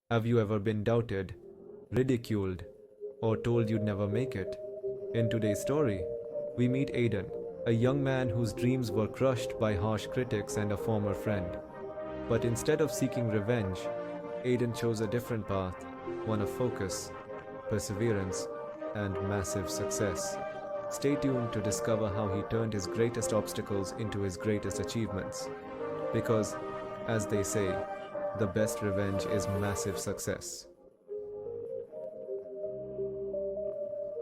Have you ever been doubted, ridiculed, or told you'd never make it? In today's story, we meet Aiden, a young man whose dreams were crushed by harsh critics and a former friend. But instead of seeking revenge, Aiden chose a different path, one of focus, perseverance, and massive success. Stay tuned to discover how he turned his greatest obstacles into his greatest achievements. Because, as they say, the best revenge is massive success.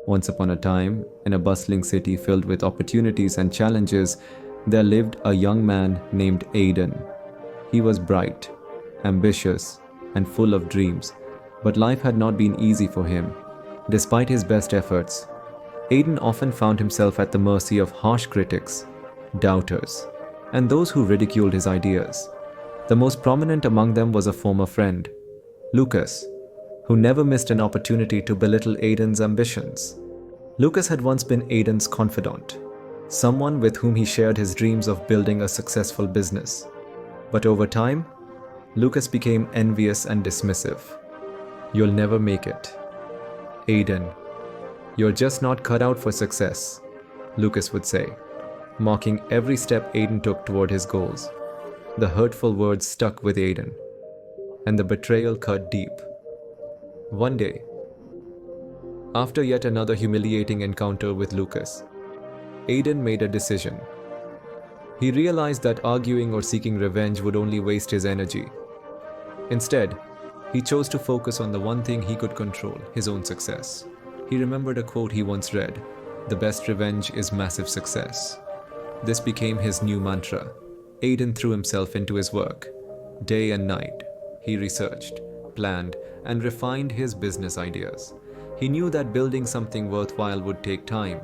Once upon a time, in a bustling city filled with opportunities and challenges, there lived a young man named Aiden. He was bright, ambitious, and full of dreams, but life had not been easy for him. Despite his best efforts, Aiden often found himself at the mercy of harsh critics, doubters, and those who ridiculed his ideas. The most prominent among them was a former friend, Lucas, who never missed an opportunity to belittle Aiden's ambitions. Lucas had once been Aiden's confidant, someone with whom he shared his dreams of building a successful business. But over time, Lucas became envious and dismissive. "You'll never make it. Aiden, you're just not cut out for success," Lucas would say, mocking every step Aiden took toward his goals. The hurtful words stuck with Aiden, and the betrayal cut deep. One day, after yet another humiliating encounter with Lucas, Aiden made a decision. He realized that arguing or seeking revenge would only waste his energy. Instead, he chose to focus on the one thing he could control, his own success. He remembered a quote he once read, "The best revenge is massive success." This became his new mantra. Aiden threw himself into his work. Day and night, he researched, planned, and refined his business ideas. He knew that building something worthwhile would take time,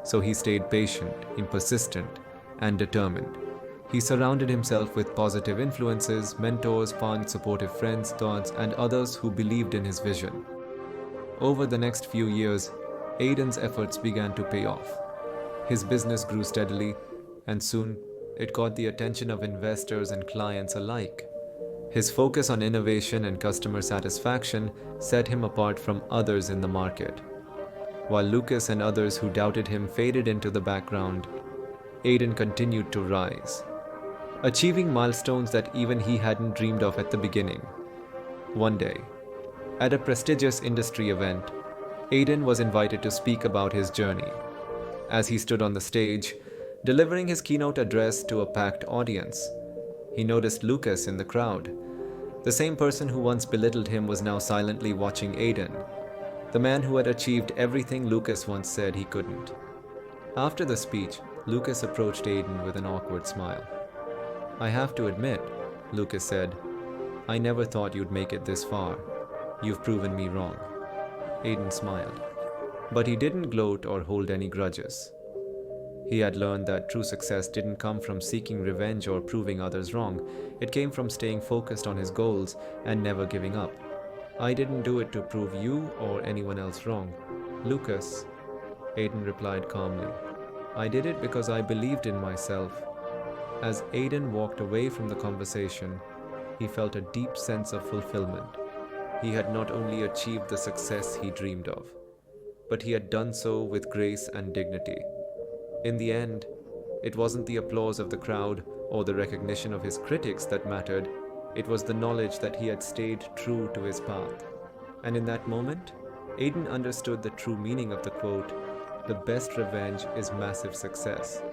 so he stayed patient, persistent, and determined. He surrounded himself with positive influences, mentors, found supportive friends, thoughts, and others who believed in his vision. Over the next few years, Aiden's efforts began to pay off. His business grew steadily, and soon it caught the attention of investors and clients alike. His focus on innovation and customer satisfaction set him apart from others in the market. While Lucas and others who doubted him faded into the background, Aiden continued to rise, achieving milestones that even he hadn't dreamed of at the beginning. One day, at a prestigious industry event, Aiden was invited to speak about his journey. As he stood on the stage, delivering his keynote address to a packed audience, he noticed Lucas in the crowd. The same person who once belittled him was now silently watching Aiden, the man who had achieved everything Lucas once said he couldn't. After the speech, Lucas approached Aiden with an awkward smile. "I have to admit," Lucas said, "I never thought you'd make it this far. You've proven me wrong." Aiden smiled, but he didn't gloat or hold any grudges. He had learned that true success didn't come from seeking revenge or proving others wrong. It came from staying focused on his goals and never giving up. "I didn't do it to prove you or anyone else wrong, Lucas," Aiden replied calmly. "I did it because I believed in myself." As Aiden walked away from the conversation, he felt a deep sense of fulfillment. He had not only achieved the success he dreamed of, but he had done so with grace and dignity. In the end, it wasn't the applause of the crowd or the recognition of his critics that mattered. It was the knowledge that he had stayed true to his path. And in that moment, Aiden understood the true meaning of the quote, "The best revenge is massive success."